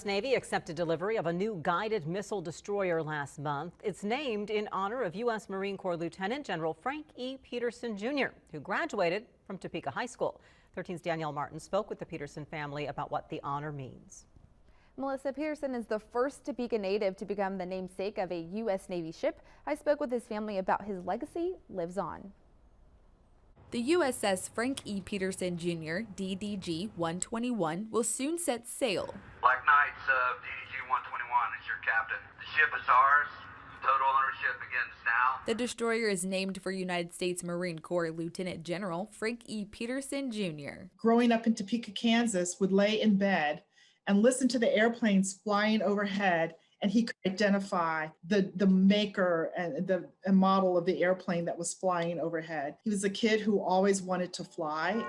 Navy accepted delivery of a new guided missile destroyer last month. It's named in honor of U.S. Marine Corps Lieutenant General Frank E. Petersen Jr., who graduated from Topeka High School. 13's Danielle Martin spoke with the Petersen family about what the honor means. Melissa, Petersen is the first Topeka native to become the namesake of a U.S. Navy ship. I spoke with his family about his legacy lives on. The USS Frank E. Petersen Jr. DDG-121 will soon set sail. Black Knights of DDG-121 is your captain. The ship is ours. Total ownership begins now. The destroyer is named for United States Marine Corps Lieutenant General Frank E. Petersen Jr. Growing up in Topeka, Kansas, would lay in bed and listen to the airplanes flying overhead, and he could identify the maker and the model of the airplane that was flying overhead. He was a kid who always wanted to fly.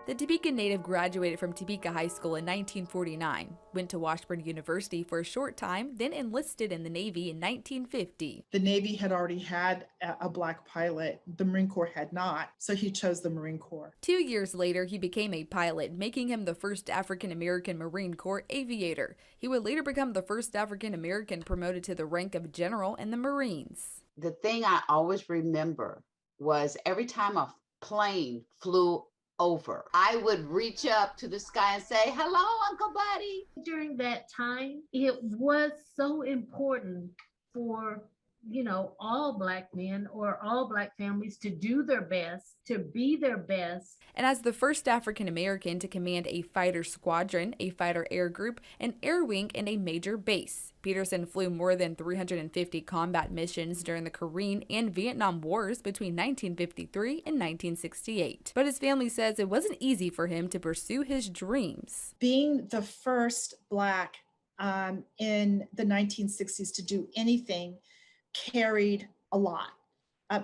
The Topeka native graduated from Topeka High School in 1949, went to Washburn University for a short time, then enlisted in the Navy in 1950. The Navy had already had a black pilot. The Marine Corps had not, so he chose the Marine Corps. 2 years later, he became a pilot, making him the first African-American Marine Corps aviator. He would later become the first African-American promoted to the rank of general in the Marines. The thing I always remember was every time a plane flew over, I would reach up to the sky and say, "Hello, Uncle Buddy." During that time, it was so important for, all Black men or all Black families to do their best, to be their best. And as the first African-American to command a fighter squadron, a fighter air group, an air wing, and a major base, Petersen flew more than 350 combat missions during the Korean and Vietnam Wars between 1953 and 1968. But his family says it wasn't easy for him to pursue his dreams. Being the first Black in the 1960s to do anything carried a lot.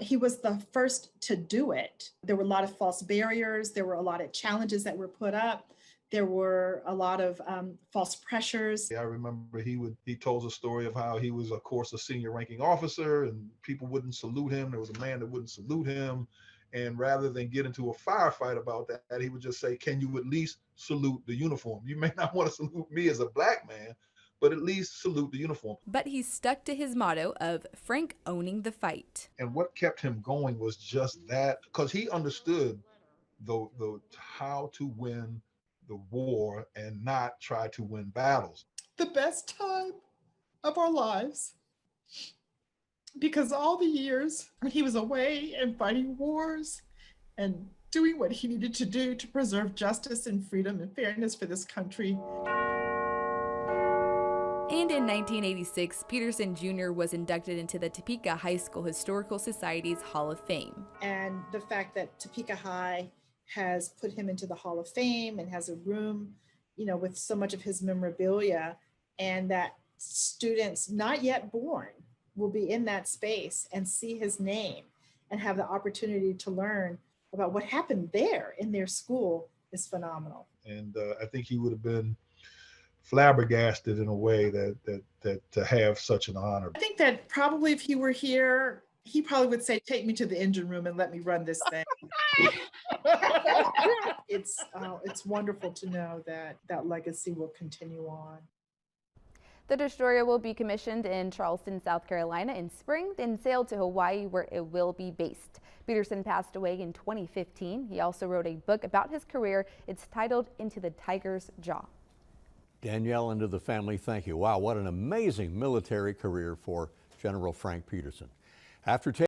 He was the first to do it. There were a lot of false barriers. There were a lot of challenges that were put up. There were a lot of false pressures. I remember he told a story of how he was, of course, a senior ranking officer and people wouldn't salute him. There was a man that wouldn't salute him. And rather than get into a firefight about that, he would just say, "Can you at least salute the uniform? You may not want to salute me as a Black man, but at least salute the uniform." But he stuck to his motto of Frank owning the fight. And what kept him going was just that, because he understood the how to win the war and not try to win battles. The best time of our lives, because all the years when he was away and fighting wars and doing what he needed to do to preserve justice and freedom and fairness for this country. And in 1986, Petersen Jr. was inducted into the Topeka High School Historical Society's Hall of Fame. And the fact that Topeka High has put him into the Hall of Fame and has a room, with so much of his memorabilia, and that students not yet born will be in that space and see his name and have the opportunity to learn about what happened there in their school is phenomenal. And I think he would have been flabbergasted in a way that to have such an honor. I think that probably if he were here, he probably would say, "Take me to the engine room and let me run this thing." It's wonderful to know that that legacy will continue on. The destroyer will be commissioned in Charleston, South Carolina in spring, then sailed to Hawaii where it will be based. Petersen passed away in 2015. He also wrote a book about his career. It's titled Into the Tiger's Jaw. Danielle, and to the family, thank you. Wow, what an amazing military career for General Frank Petersen. After